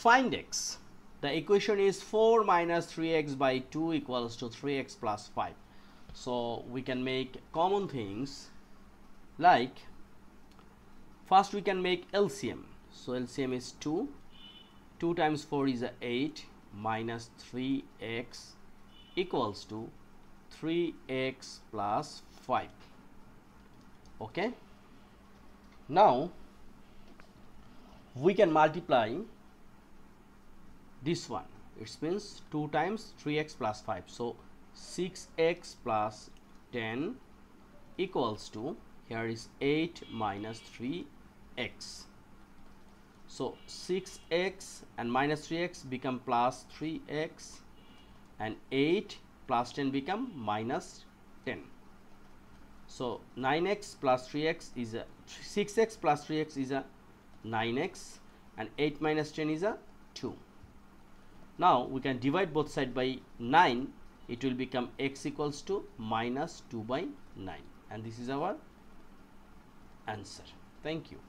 find x. The equation is 4 minus 3x by 2 equals to 3x plus 5. So we can make common things, like first we can make LCM. So LCM is 2. 2 times 4 is 8 minus 3x equals to 3x plus 5. Okay. Now we can multiply this one. It means 2 times 3x plus 5. So 6x plus 10 equals to, here is 8 minus 3x. So 6x and minus 3x become plus 3x, and 8 plus 10 become minus 10. So 9x plus 3x is a 6x plus 3x is a 9x, and 8 minus 10 is a 2. Now we can divide both sides by 9. It will become x equals to minus 2 by 9, and this is our answer. Thank you.